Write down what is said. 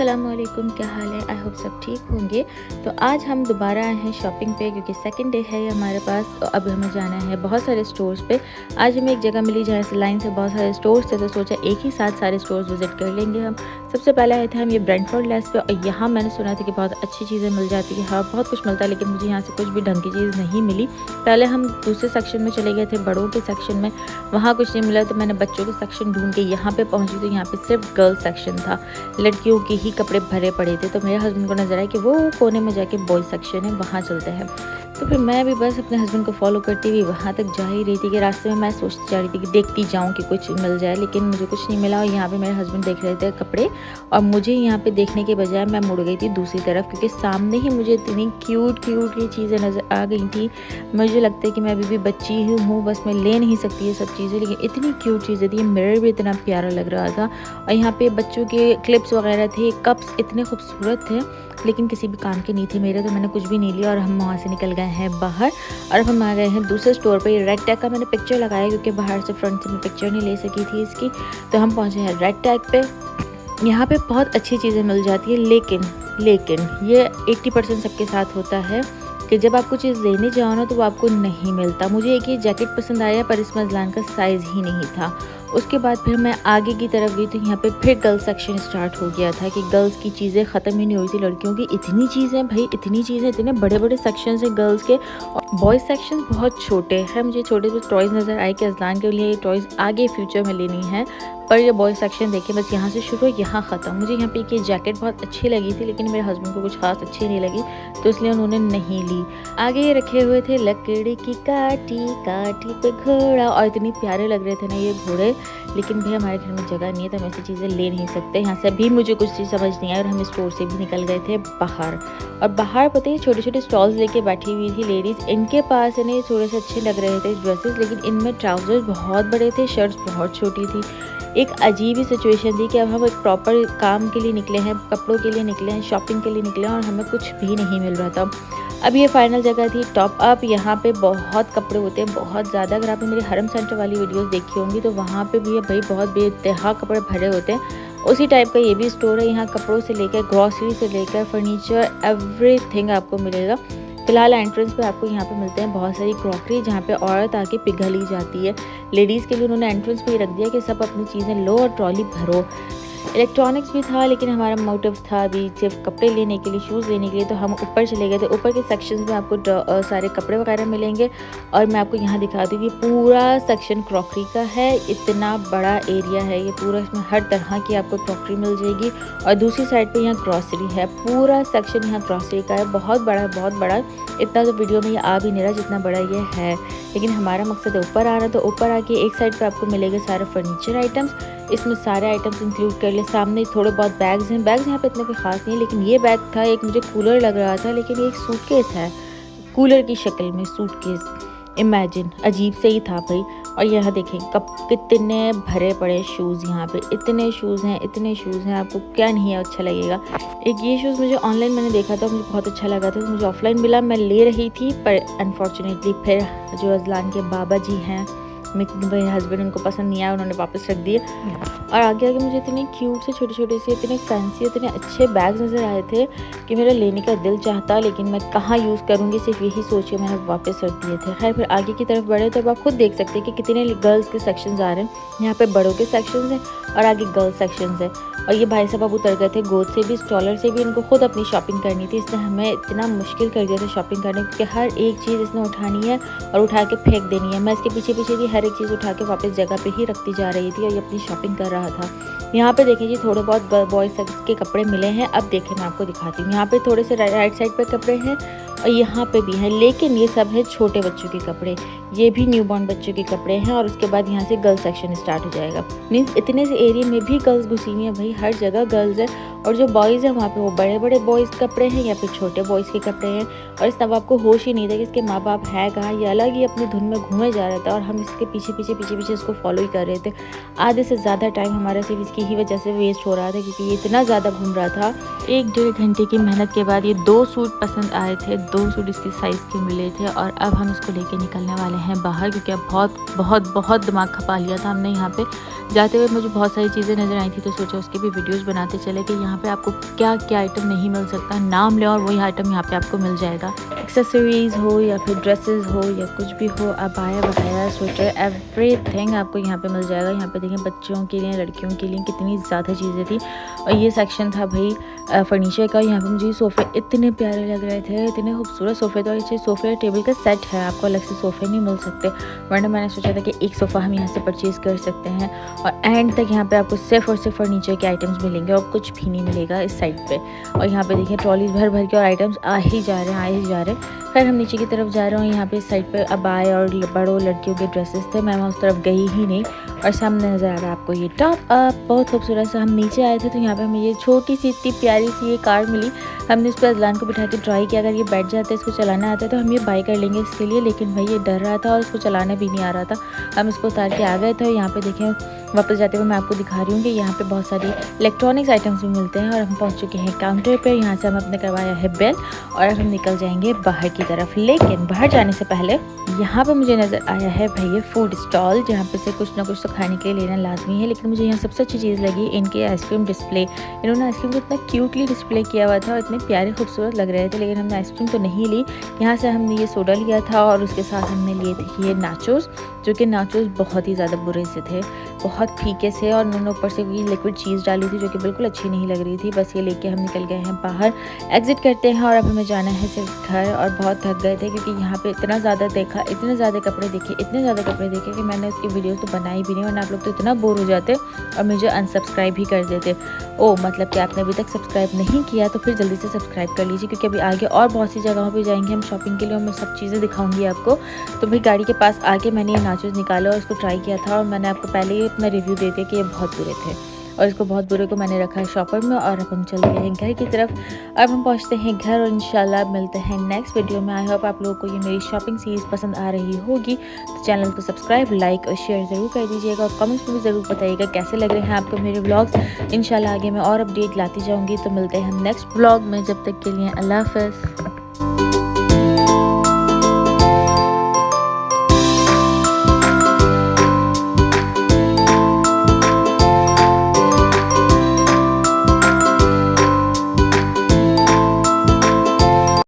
अस्सलामुअलैकुम, क्या हाल है। आई होप सब ठीक होंगे। तो आज हम दोबारा आए हैं शॉपिंग पे क्योंकि सेकंड डे है हमारे पास। तो अब हमें जाना है बहुत सारे स्टोर्स पे। आज हमें एक जगह मिली जहाँ से लाइन से बहुत सारे स्टोर्स थे, तो सोचा एक ही साथ सारे स्टोर्स विजिट कर लेंगे हम। सबसे पहले आए थे हम ये ब्रेंटफोर्ड लेस पे, और यहाँ मैंने सुना था कि बहुत अच्छी चीज़ें मिल जाती है। हाँ, बहुत कुछ मिलता है, लेकिन मुझे यहाँ से कुछ भी ढंग की चीज़ नहीं मिली। पहले हम दूसरे सेक्शन में चले गए थे, बड़ों के सेक्शन में, वहाँ कुछ नहीं मिला। तो मैंने बच्चों के सेक्शन ढूंढ के यहाँ पे पहुँची, तो यहाँ पे सिर्फ गर्ल्स सेक्शन था, लड़कियों के ही कपड़े भरे पड़े थे। तो मेरे हस्बैंड को नजर आया कि वो कोने में जाके बॉयज सेक्शन है, वहाँ चलते हैं। तो फिर मैं भी बस अपने हस्बैंड को फॉलो करती हुई वहाँ तक जा ही रही थी कि रास्ते में मैं सोचती जा रही थी कि देखती जाऊँ कि कुछ मिल जाए, लेकिन मुझे कुछ नहीं मिला। और यहाँ पे मेरे हस्बैंड देख रहे थे कपड़े, और मुझे यहाँ पे देखने के बजाय मैं मुड़ गई थी दूसरी तरफ, क्योंकि सामने ही मुझे इतनी क्यूट ये चीज़ें नज़र आ गई थी। मुझे लगता है कि मैं अभी भी बच्ची ही हूँ, बस मैं ले नहीं सकती ये सब चीज़ें, लेकिन इतनी क्यूट चीज़ें थी। मिरर भी इतना प्यारा लग रहा था, और यहाँ पे बच्चों के क्लिप्स वगैरह थे, कप्स इतने खूबसूरत थे, लेकिन किसी भी काम के नहीं थे मेरे। तो मैंने कुछ भी नहीं लिया और हम वहाँ से निकल गए हैं बाहर। और अब हम आ गए हैं दूसरे स्टोर पे। रेड टैग का मैंने पिक्चर लगाया क्योंकि बाहर से फ्रंट से मैं पिक्चर नहीं ले सकी थी इसकी। तो हम पहुँचे हैं रेड टैग पे। यहाँ पे बहुत अच्छी चीज़ें मिल जाती है, लेकिन ये 80% सबके साथ होता है कि जब आप कुछ चीज़ लेने जाओ ना, तो वो आपको नहीं मिलता। मुझे एक ये जैकेट पसंद आया, पर इसमें अज़लान का साइज़ ही नहीं था। उसके बाद फिर मैं आगे की तरफ गई, तो यहाँ पे फिर गर्ल्स सेक्शन स्टार्ट हो गया था कि गर्ल्स की चीज़ें ख़त्म ही नहीं हुई थी। लड़कियों की इतनी चीज़ें, भाई इतनी चीज़ें, इतने बड़े बड़े सेक्शन हैं गर्ल्स के, और बॉयज़ सेक्शन बहुत छोटे हैं। मुझे छोटे छोटे टॉयज़ नज़र आए कि अज़लान के लिए ये टॉयज़ आगे फ्यूचर में लेनी है, पर ये बॉयज़ सेक्शन देखें बस यहाँ से शुरू यहाँ ख़त्म। मुझे यहाँ पे ये जैकेट बहुत अच्छी लगी थी, लेकिन मेरे हस्बैंड को कुछ खास अच्छी नहीं लगी, तो इसलिए उन्होंने नहीं ली। आगे ये रखे हुए थे लकड़ी की काठी पे घोड़ा, और इतनी प्यारे लग रहे थे ना ये घोड़े, लेकिन भाई हमारे घर में जगह नहीं है, तो हम ऐसी चीज़ें ले नहीं सकते। यहाँ से भी मुझे कुछ चीज़ समझ नहीं आई, और हम स्टोर से भी निकल गए थे बाहर। और बाहर पता है छोटे छोटे स्टॉल्स लेके बैठी हुई थी लेडीज़। इनके पास है ना थोड़े से अच्छे लग रहे थे ड्रेसेस, लेकिन इनमें ट्राउजर्स बहुत बड़े थे, शर्ट्स बहुत छोटी थी। एक अजीब ही सिचुएशन थी कि अब हम एक प्रॉपर काम के लिए निकले हैं, कपड़ों के लिए निकले हैं, शॉपिंग के लिए निकले हैं, और हमें कुछ भी नहीं मिल रहा था। अब ये फाइनल जगह थी टॉप अप। यहाँ पे बहुत कपड़े होते हैं, बहुत ज़्यादा। अगर आपने मेरी हरम सेंटर वाली वीडियोस देखी होंगी, तो वहाँ पे भी भाई बहुत बेइंतहा कपड़े भरे होते हैं। उसी टाइप का ये भी स्टोर है। यहाँ कपड़ों से लेकर ग्रॉसरी से लेकर फर्नीचर, एवरीथिंग आपको मिलेगा। फिलहाल एंट्रेंस पे आपको यहाँ पे मिलते हैं बहुत सारी क्रॉकरी, जहाँ पे औरत आके पिघल ही जाती है। लेडीज़ के लिए उन्होंने एंट्रेंस पे ही रख दिया कि सब अपनी चीज़ें लो और ट्रॉली भरो। इलेक्ट्रॉनिक्स भी था, लेकिन हमारा मोटिव था अभी सिर्फ कपड़े लेने के लिए, शूज़ लेने के लिए। तो हम ऊपर चले गए थे। ऊपर के सेक्शंस में आपको सारे कपड़े वगैरह मिलेंगे, और मैं आपको यहाँ दिखा दूँ कि पूरा सेक्शन क्रॉकरी का है। इतना बड़ा एरिया है ये पूरा, इसमें हर तरह की आपको क्रॉकरी मिल जाएगी। और दूसरी साइड पे यहाँ ग्रॉसरी है, पूरा सेक्शन यहाँ ग्रॉसरी का है, बहुत बड़ा बहुत बड़ा। इतना तो वीडियो में ये आ भी नहीं रहा जितना बड़ा ये है, लेकिन हमारा मकसद है ऊपर आना। तो ऊपर आके एक साइड पे आपको मिलेगा सारे फर्नीचर आइटम्स, इसमें सारे आइटम्स इंक्लूड कर ले। सामने थोड़े बहुत बैग्स हैं, बैग्स यहाँ पे इतने कोई ख़ास नहीं है, लेकिन ये बैग था, एक मुझे कूलर लग रहा था, लेकिन ये एक सूटकेस है, कूलर की शक्ल में सूटकेस। इमेजिन, अजीब से ही था भाई। और यहाँ देखें कब कितने भरे पड़े शूज़, यहाँ पे इतने शूज़ हैं, आपको क्या नहीं है अच्छा लगेगा। एक ये शूज़ मुझे ऑनलाइन मैंने देखा था, मुझे बहुत अच्छा लगा था, तो मुझे ऑफलाइन मिला, मैं ले रही थी, पर अनफॉर्चुनेटली फिर जो अज़लान के बाबा जी हैं, मेरे हस्बैंड, उनको पसंद नहीं आया, उन्होंने वापस रख दिए। और आगे मुझे इतने क्यूट से छोटे छोटे से, इतने फैंसी, इतने अच्छे बैग्स नज़र आए थे कि मेरा लेने का दिल चाहता, लेकिन मैं कहाँ यूज़ करूँगी, सिर्फ यही सोच के मैंने वापस रख दिए थे। खैर फिर आगे की तरफ बढ़े तो अब आप खुद देख सकते हैं कि कितने गर्ल्स के सेक्शंस आ रहे हैं। यहाँ पे बड़ों के सेक्शंस हैं और आगे गर्ल्स सेक्शंस हैं। और ये भाई साहब अब उतर गए थे गोद से भी, स्टॉलर से भी, इनको खुद अपनी शॉपिंग करनी थी, इसने हमें इतना मुश्किल कर दिया था शॉपिंग करने, क्योंकि हर एक चीज़ इसने उठानी है और उठा के फेंक देनी है। मैं इसके पीछे पीछे की हर एक चीज़ उठा के वापस जगह पे ही रखती जा रही थी, और ये अपनी शॉपिंग कर रहा था। यहाँ पे देखें जी थोड़े बहुत बॉयज़ के कपड़े मिले हैं। अब देखें मैं आपको दिखाती हूँ, यहाँ पे थोड़े से राइट साइड पे कपड़े हैं, और यहाँ पे भी हैं, लेकिन ये सब है छोटे बच्चों के कपड़े, ये भी न्यूबॉर्न बच्चों के कपड़े हैं। और उसके बाद यहाँ से गर्ल्स सेक्शन स्टार्ट हो जाएगा। मीन्स इतने से एरिया में भी गर्ल्स घुसी हुई हैं भाई, हर जगह गर्ल्स है। और जो बॉयज़ हैं वहाँ पे वो बड़े बड़े बॉयज़ कपड़े हैं या फिर छोटे बॉयज़ के कपड़े हैं। और इस तब आपको होश ही नहीं था कि इसके माँ बाप है कहाँ, ये अलग ही अपनी धुन में घूमे जा रहा था, और हम इसके पीछे पीछे इसको फॉलो ही कर रहे थे। आधे से ज़्यादा टाइम हमारा सिर्फ इसकी ही वजह से वेस्ट हो रहा था, क्योंकि ये इतना ज़्यादा घूम रहा था। 1-1.5 घंटे की मेहनत के बाद ये 2 सूट पसंद आए थे, 2 सूट इसकी साइज़ के मिले थे। और अब हम इसको लेके निकलने वाले हैं बाहर, क्योंकि अब बहुत दिमाग खपा लिया था हमने यहाँ पे। जाते हुए मुझे बहुत सारी चीज़ें नज़र आई थी तो सोचा उसकी भी वीडियोस बनाते चले कि यहाँ पे आपको क्या क्या आइटम नहीं मिल सकता, नाम लें और वही आइटम यहाँ पे आपको मिल जाएगा। एक्सेसरीज़ हो या फिर ड्रेसेस हो या कुछ भी हो, अबाया वबाया स्वेटर एवरीथिंग आपको यहाँ पे मिल जाएगा। यहाँ पे देखें बच्चों के लिए, लड़कियों के लिए कितनी ज़्यादा चीज़ें थी। और ये सेक्शन था भाई फर्नीचर का। यहाँ पे मुझे सोफ़े इतने प्यारे लग रहे थे, इतने खूबसूरत सोफ़े थे। और ये सोफ़े और टेबल का सेट है, आपको अलग से सोफ़े नहीं मिल सकते, वरना मैंने सोचा था कि एक सोफ़ा हम यहाँ से परचेज़ कर सकते हैं। और एंड तक यहाँ पे आपको सिर्फ और सिर्फ फर्नीचर के आइटम्स मिलेंगे और कुछ भी नहीं मिलेगा इस साइड पे। और यहाँ पे देखिए ट्रॉलीज भर भर के और आइटम्स आ ही जा रहे हैं। खैर हम नीचे की तरफ जा रहे हैं। यहाँ पे इस साइड पे अबाए और बड़ों लड़कियों के ड्रेसेस थे, मैं वहाँ उस तरफ गई ही नहीं। और सामने नज़र आ रहा है आपको ये टॉप अप, बहुत खूबसूरत सा। हम नीचे आए थे तो यहाँ पे हमें ये छोटी सी इतनी प्यारी सी ये कार मिली। हमने उस पर अजलान को बिठा के ट्राई किया, अगर ये बैठ जाता है, इसको चलाना आता है तो हम ये बाय कर लेंगे इसके लिए, लेकिन भाई ये डर रहा था और इसको चलाना भी नहीं आ रहा था। हम इसको उतार के आ गए थे। यहाँ पे देखें वापस जाते हुए मैं आपको दिखा रही हूँ कि यहाँ पे बहुत सारी इलेक्ट्रॉनिक्स आइटम्स भी मिलते हैं। और हम पहुँच चुके हैं काउंटर पे। यहाँ से हम अपने करवाया है बिल और अब हम निकल जाएंगे बाहर की तरफ। लेकिन बाहर जाने से पहले यहाँ पे मुझे नज़र आया है भाई ये फूड स्टॉल, जहाँ पे से कुछ ना कुछ तो खाने के लिए लेना लाजमी है। लेकिन मुझे यहाँ सबसे अच्छी चीज़ लगी इनके आइसक्रीम डिस्प्ले। इन्होंने आइसक्रीम को इतना क्यूटली डिस्प्ले किया हुआ था और इतने प्यारे खूबसूरत लग रहे थे। लेकिन हमने आइसक्रीम तो नहीं ली। यहाँ से हमने ये सोडा लिया था और उसके साथ हमने लिए थे ये नाचोस, जो कि नाचोस बहुत ही ज़्यादा बुरे से थे, बहुत फीके से। और उन्होंने ऊपर से भी लिक्विड चीज़ डाली थी जो कि बिल्कुल अच्छी नहीं लग रही थी। बस ये लेके हम निकल गए हैं बाहर, एग्जिट करते हैं। और अब हमें जाना है सिर्फ घर। और बहुत थक गए थे क्योंकि यहाँ पे इतना ज़्यादा देखा, इतने ज़्यादा कपड़े देखे कि मैंने उसकी वीडियोस तो बनाई भी नहीं, वरना आप लोग तो इतना बोर हो जाते और मुझे अनसब्सक्राइब भी कर देते। मतलब कि आपने अभी तक सब्सक्राइब नहीं किया तो फिर जल्दी से सब्सक्राइब कर लीजिए, क्योंकि अभी आगे और बहुत सी जगहों पे जाएंगे हम शॉपिंग के लिए और मैं सब चीज़ें दिखाऊंगी आपको। तो भाई गाड़ी के पास आके मैंने ये नाचोस निकाला और उसको ट्राई किया था और मैंने आपको पहले ही अपना रिव्यू दे दिया कि ये बहुत बुरे थे और इसको बहुत बुरे को मैंने रखा है शॉपर में। और अब हम चल गए हैं घर की तरफ। अब हम पहुंचते हैं घर और इंशाल्लाह मिलते हैं नेक्स्ट वीडियो में। आई होप आप लोगों को ये मेरी शॉपिंग सीरीज़ पसंद आ रही होगी, तो चैनल को सब्सक्राइब, लाइक और शेयर ज़रूर कर दीजिएगा और कमेंट्स में भी ज़रूर बताइएगा कैसे लग रहे हैं आपको मेरे व्लॉग्स। इंशाल्लाह आगे मैं और अपडेट लाती जाऊँगी। तो मिलते हैं हम नेक्स्ट व्लॉग में, जब तक के लिए अल्लाह हाफ़िज़।